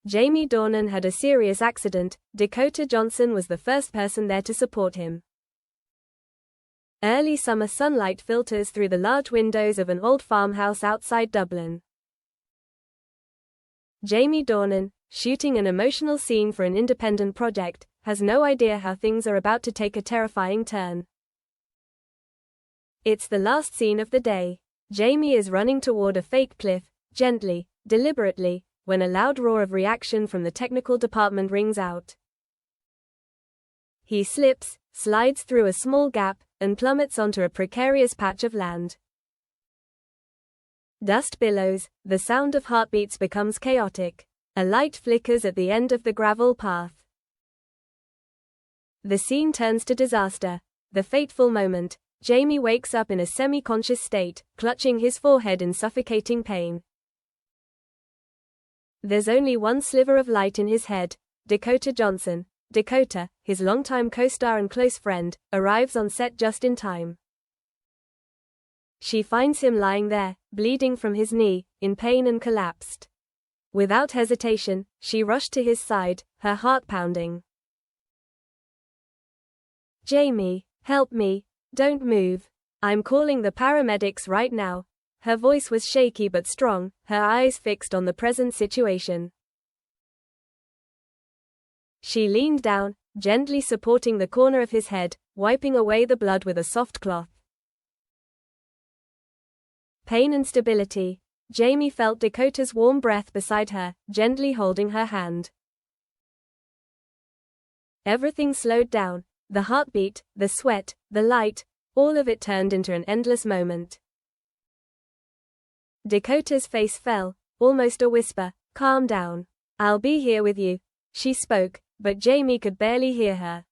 Jamie Dornan had a serious accident. Dakota Johnson was the first person there to support him. Early summer sunlight filters through the large windows of an old farmhouse outside Dublin. Jamie Dornan, shooting an emotional scene for an independent project, has no idea how things are about to take a terrifying turn. It's the last scene of the day. Jamie is running toward a fake cliff, gently, deliberately, when a loud roar of reaction from the technical department rings out. He slips, slides through a small gap, and plummets onto a precarious patch of land. Dust billows, the sound of heartbeats becomes chaotic. A light flickers at the end of the gravel path. The scene turns to disaster. The fateful moment. Jamie wakes up in a semi-conscious state, clutching his forehead in suffocating pain. There's only one sliver of light in his head. Dakota Johnson. Dakota, his longtime co-star and close friend, arrives on set just in time. She finds him lying there, bleeding from his knee, in pain and collapsed. Without hesitation, she rushed to his side, her heart pounding. "Jamie, help me. Don't move. I'm calling the paramedics right now." Her voice was shaky but strong, her eyes fixed on the present situation. She leaned down, gently supporting the corner of his head, wiping away the blood with a soft cloth. Pain and stability. Jamie felt Dakota's warm breath beside her, gently holding her hand. Everything slowed down. The heartbeat, the sweat, the light, all of it turned into an endless moment. Dakota's face fell, almost a whisper. "Calm down. I'll be here with you." She spoke, but Jamie could barely hear her.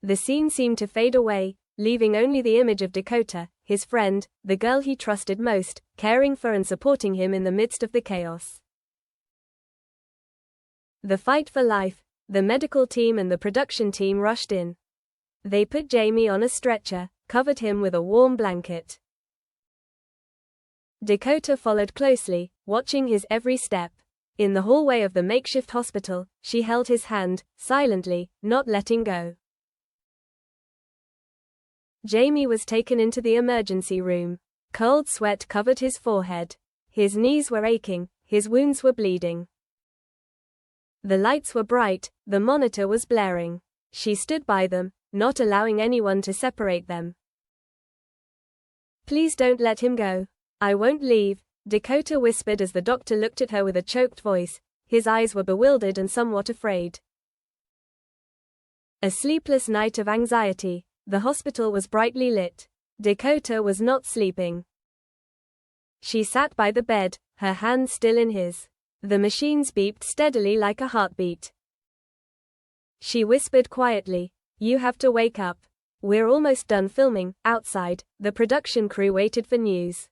The scene seemed to fade away, leaving only the image of Dakota, his friend, the girl he trusted most, caring for and supporting him in the midst of the chaos. The fight for life. The medical team and the production team rushed in. They put Jamie on a stretcher, covered him with a warm blanket. Dakota followed closely, watching his every step. In the hallway of the makeshift hospital, she held his hand, silently, not letting go. Jamie was taken into the emergency room. Cold sweat covered his forehead. His knees were aching, his wounds were bleeding. The lights were bright, the monitor was blaring. She stood by them, not allowing anyone to separate them. "Please don't let him go. I won't leave," Dakota whispered as the doctor looked at her with a choked voice. His eyes were bewildered and somewhat afraid. A sleepless night of anxiety. The hospital was brightly lit. Dakota was not sleeping. She sat by the bed, her hand still in his. The machines beeped steadily like a heartbeat. She whispered quietly, "You have to wake up. We're almost done filming." Outside, the production crew waited for news.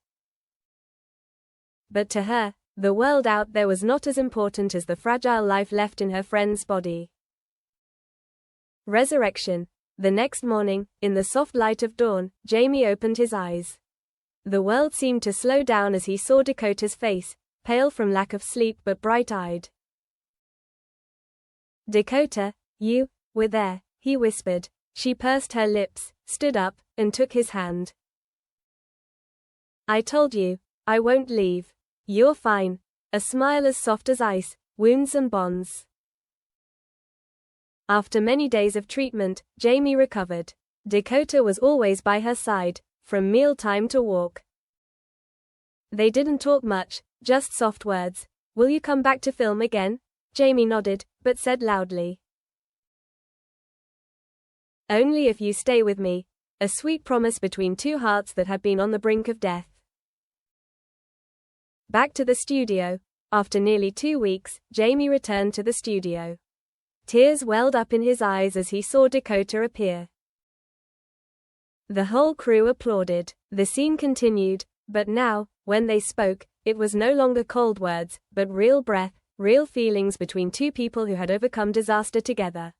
But to her, the world out there was not as important as the fragile life left in her friend's body. Resurrection. The next morning, in the soft light of dawn, Jamie opened his eyes. The world seemed to slow down as he saw Dakota's face, pale from lack of sleep but bright-eyed. "Dakota, you were there," he whispered. She pursed her lips, stood up, and took his hand. "I told you, I won't leave. You're fine." A smile as soft as ice, wounds and bonds. After many days of treatment, Jamie recovered. Dakota was always by her side, from mealtime to walk. They didn't talk much, just soft words. "Will you come back to film again?" Jamie nodded, but said loudly, "Only if you stay with me." A sweet promise between two hearts that had been on the brink of death. Back to the studio. After nearly 2 weeks, Jamie returned to the studio. Tears welled up in his eyes as he saw Dakota appear. The whole crew applauded. The scene continued, but now, when they spoke, it was no longer cold words, but real breath, real feelings between two people who had overcome disaster together.